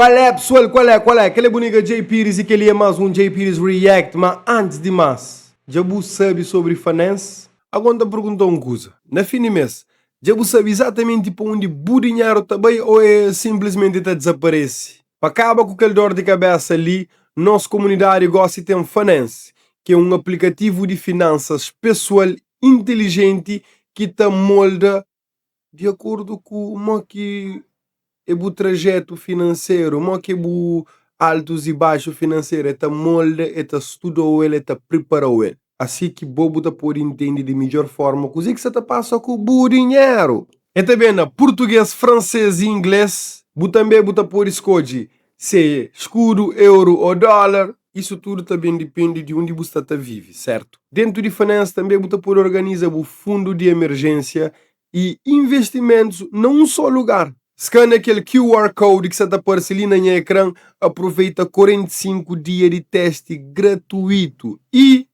Qual é, pessoal? Qual é? Aquele é bonito Jay Pires e aquele é mais um Jay Pires React. Mas antes de mais, já você sabe sobre finance? Agora perguntar uma coisa. Na fim de mês, já você sabe exatamente para onde o dinheiro também ou é simplesmente está desaparece? Para acabar com aquele dor de cabeça ali, nossa comunidade gosta de ter um Finance, que é um aplicativo de finanças pessoal inteligente que te molda de acordo com o que é o trajeto financeiro, o que é o altos e baixos financeiro, te molda, te estuda ele, te prepara ele. Assim que bobo te pode entender de melhor forma, coisa que você te passa com o dinheiro. E também na português, francês e inglês, você também pode escolher se escudo, euro ou dólar. Isso tudo também depende de onde você vive, certo? Dentro de finance também você pode organizar o fundo de emergência e investimentos num só lugar. Scanne aquele QR Code que está aparecendo ali no ecrã, aproveita 45 dias de teste gratuito e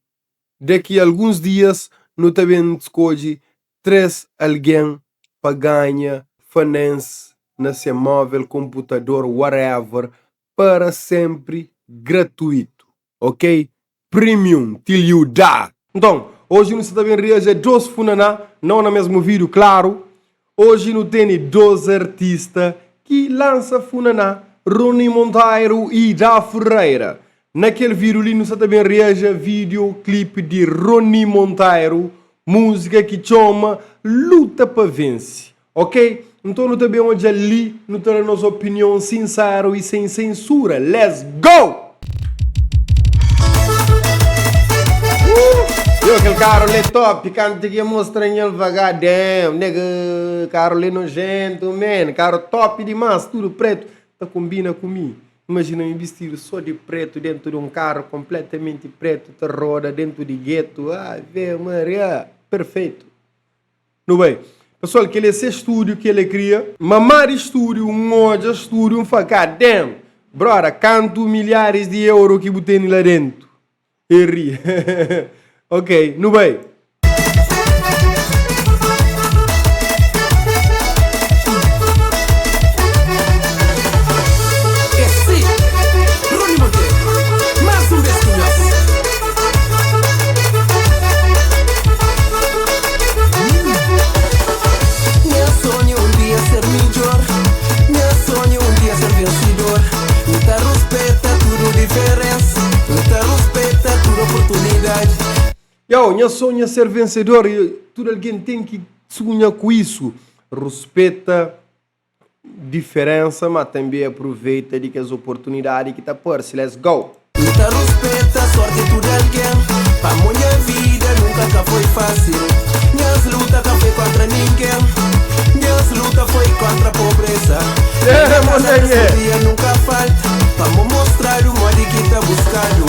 daqui a alguns dias não também escolhe 3 alguém para ganhar finance na seu móvel, computador, whatever, para sempre gratuito, ok? Premium till you die. Então, hoje nós também reage a 2 funaná, não no mesmo vídeo, claro. Hoje não tem 2 artistas que lançam funaná, Rony Monteiro e Da Ferreira. Naquele vídeo ali nós também reage a videoclipe de Rony Monteiro, música que chama Luta para Vencer, ok? Então nós também hoje ali, nós temos a nossa opinião sincera e sem censura. Let's go! Aquele carro ali top, canta que mostra ele vagadão, nega, carro ali nojento, man, carro top demais, tudo preto, tá combina comigo. Imagina me vestir só de preto dentro de um carro completamente preto, te roda dentro de gueto, vê, Maria, perfeito. Não bem, pessoal, que ele é esse estúdio que ele cria, mamar estúdio, um moja estúdio, um facadão, brother, canto milhares de euros que botei lá dentro, e ri. Ok, no bem. Minha sonho é ser vencedor e todo alguém tem que sonhar com isso. Respeita diferença, mas também aproveita de que as oportunidades que está por si. Let's go! Luta, respeita a sorte de todo alguém. Para minha vida nunca foi fácil. Minhas lutas não foi contra ninguém. Minhas lutas foi contra a pobreza. Dia nunca falta. Para me mostrar o modo que está buscando.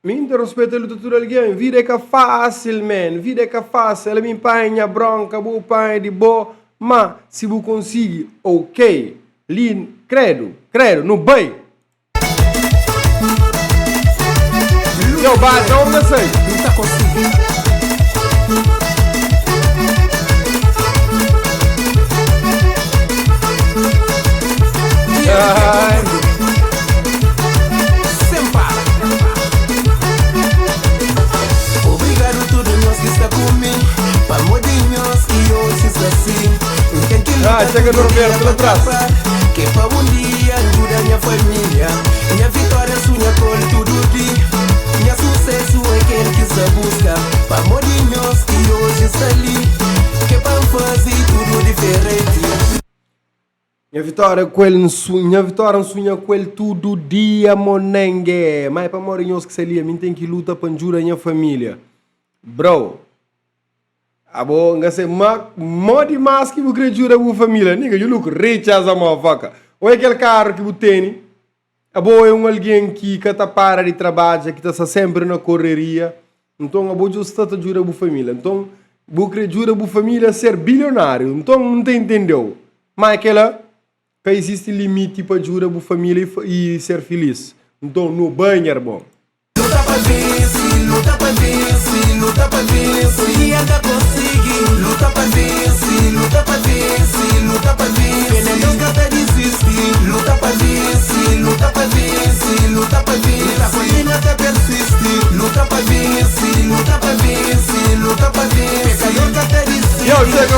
Me respeita a luta de todo alguém. Vida é que é fácil, man. Vida é que é fácil. Ela me empanha bronca, boa pai de boa. Mas se você conseguir, ok. Credo, no bem. Vai, não me sei. Não tá conseguindo. Chega no Roberto, pela trás. Que para um dia ajuda minha família. Minha vitória sonha com tudo dia. Minha sucesso é quem que se busca. Para modinhos que hoje está ali. Que para fazer tudo diferente. Minha vitória sonha com ele todo dia, monengue. Mas para modinhos que se ali, a mim tem que lutar para ajudar minha família. Bro. Abo, nga se modi mas que você jura a família, nigga, you look rich as a motherfucker. Ou é aquele carro que você tem, abo é alguém que está para de trabalho, que está sempre na correria, então abo justa a jura a família, então você jura a família ser bilionário, então não te entendeu. Mas aquela, que existe limite para jurar a família e ser feliz, então no banho é bom. Luta para vencer, luta para vencer, luta para vencer. E ainda conseguir. Luta para vencer, luta para vencer, luta para vencer. luta pra vencer, luta pra vencer. Pecador cataricida. Yo, chega,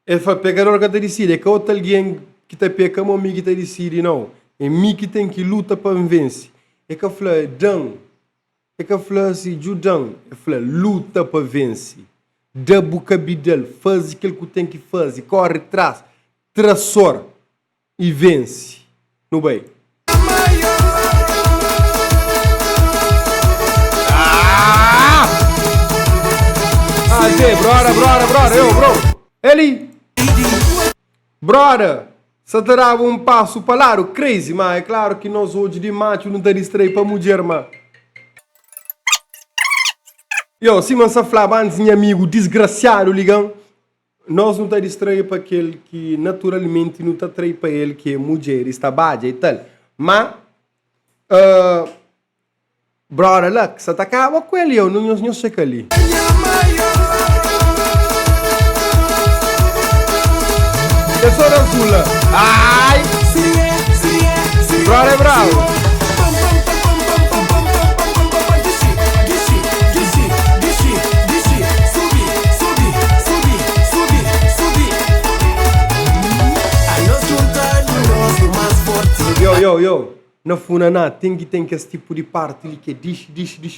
ele fala, pecador cataricida, é que outro alguém que te peca, mas me que te decide, não. É mim que tem que luta para vencer. É que eu falo, dan. É que eu falo assim, judão. Eu falo, luta para vencer. Da boca bidel, faz aquilo que tem que fazer, corre atrás, traçor e vence. No bem. Brother, eu, bro. Ele. Brother, se terá um passo para lá, crazy, mas é claro que nós hoje de macho não te distrai para mulher, mas. Yo, se você falava antes, meu amigo, desgraçado, ligam, nós não te distrai para aquele que naturalmente não te atrai para ele, que é mulher, está baixa e tal. Mas, brother, lá, se atacava com ele, eu não sei que ali. Eu sou da Zula. Ai! Brother, bravo. Yo. Na Funaná tem que esse tipo de parte ali que é dish,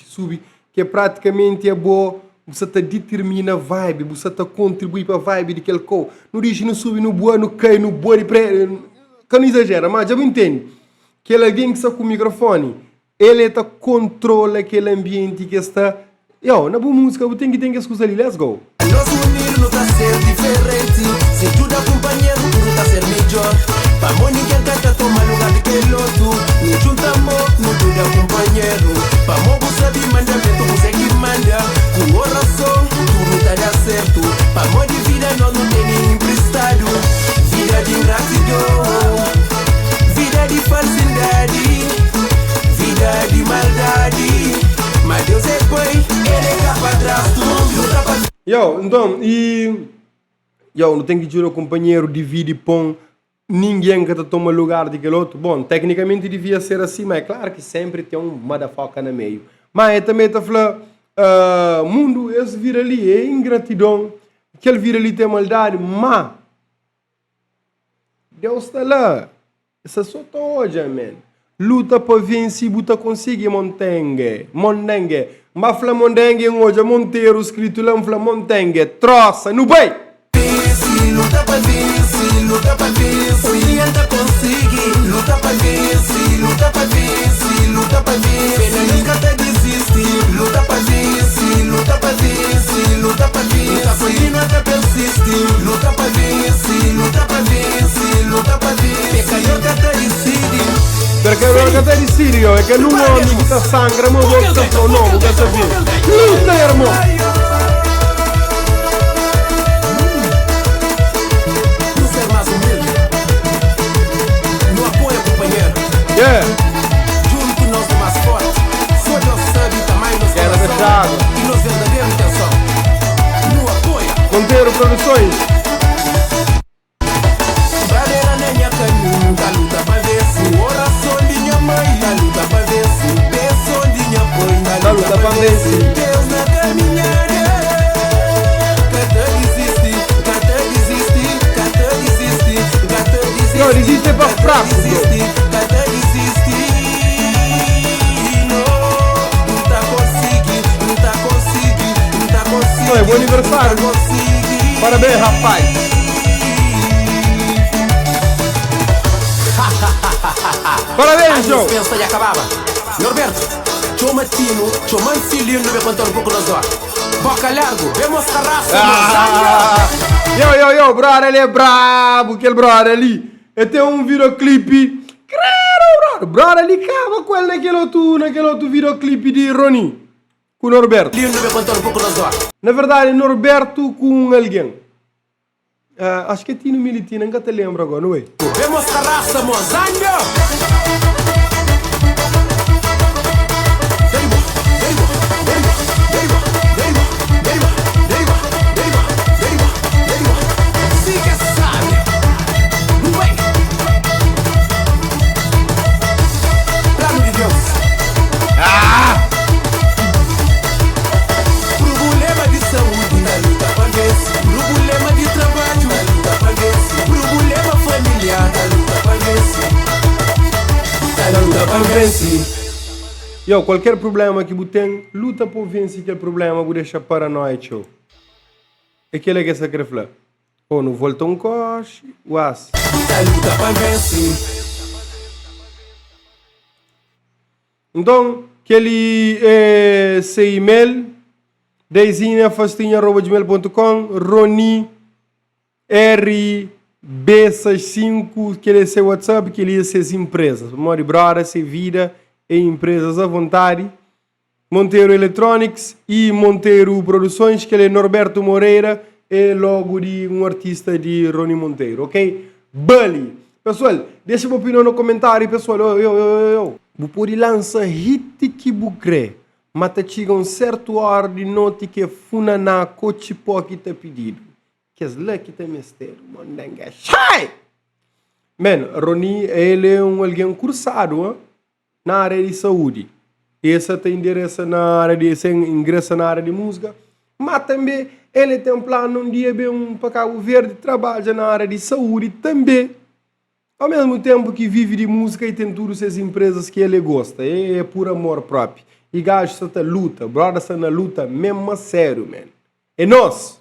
subir, que é praticamente é bom. Você te determina a vibe, você te contribui para a vibe daquele coisa. Não diz, não sube, não boa, não cai, não boa, que não exagera, mas já me entende. Que ele alguém que está com o microfone, ele está controla aquele ambiente que está. Yo, na boa música, tem que escutar ali, let's go. Nós unir não tá ser diferente. Se ajuda companheiro, tudo tá ser melhor. Vamos ninguém canta, toma lugar daquele outro. Nos juntamos, não tudo é companheiro. Vamos saber mandamento, você que manda. Com oração, tudo tá dar certo. Vamos de vida, nós não tem nem emprestado. Vida de ingratidão, vida de falsidade, vida de maldade. Mas Deus é pai, ele é capaz de tudo. Yo, então, não tem que tirar o companheiro, divide e põe ninguém que toma lugar daquele outro. Bom, tecnicamente devia ser assim, mas é claro que sempre tem um motherfucker no meio. Mas também está falando, mundo, esse vira ali é ingratidão, aquele vira ali tem maldade, mas Deus está lá. Essa só está hoje, man. Luta para vencer, buta conseguir montengue. Mas fala montengue hoje, Monteiro escrito lá, fala montengue, troça, no bem. Luta para vencer, luta para vencer. Orienta conseguir, luta para vencer, luta para vencer, luta para vencer. Pena nunca te desistir, luta para vencer, luta para vencer, luta para vencer. Luta continua até persistir, luta para vencer, luta para vencer, luta para vencer. Pecador que te decide. Perché non che ti sirio è che l'uomo che sta sangra ma vuoi sta no, non che sta via. Luta, hermo. Não ser mais humilde. No apoio, companheiro. Yeah. Junto nós é mais forte. Só Deus sabe o tamanho do Era verdade. e nos verdadeira intenção. No apoio. Monteiro Produções. Brother, nem a caminho, da luta pra ver se oração de minha mãe, da luta pra ver se bênção de minha mãe, da luta pra ver se Deus na caminhada. Cata desiste, cata desiste, cata desiste, cata desiste. Não, desiste pra fraco, cata desiste. Não tá conseguindo, não tá conseguindo, não tá conseguindo. Não, é bom aniversário. Parabéns, rapaz. Parabéns, João! Pensa e acabava. Norberto, chama Tino, chama Filino, não vai contar um pouco nas horas. Boca largo, vemos a raça, Yo, brother, ele é brabo, aquele brother ali. Ele tem um videoclipe. Claro, brother, ele cava com ele naquele outro videoclipe de Roni. Com o Norberto. Filino, não vai contar um pouco nas horas. Na verdade, Norberto com alguém. Acho que é Tino Militina, nunca te lembro agora, não é? Vemos a raça, mozango! vence. Yo, qualquer problema que você tem, luta por vencer aquele problema, você deixa paranoia, tio. E que é que você quer falar? Ou não volta coche, uas. A luta para vencer. Então, aquele seu e-mail, dezinha.fastinha@gmail.com, Roni RB65, que ele é seu WhatsApp, que ele é suas empresas. Mori brother, se vida e empresas à vontade. Monteiro Electronics e Monteiro Produções, que ele é Norberto Moreira, e logo de um artista de Rony Monteiro, ok? Bully! Pessoal, deixa uma opinião no comentário, pessoal. Vou pode lançar hit que você crê, mas chega um certo hora de noite que funa na cochipó que está pedido. Que é lá que tem mistério, mandanga. Shai! Man, Rony, ele é alguém cursado na área de saúde. Esse tem endereço na área de ingressa na área de música, mas também ele tem um plano um dia bem para Cabo Verde, trabalha na área de saúde também. Ao mesmo tempo que vive de música e tem todas essas empresas que ele gosta. É por amor próprio. E gajo está luta, brother está na luta mesmo sério, man. É nós!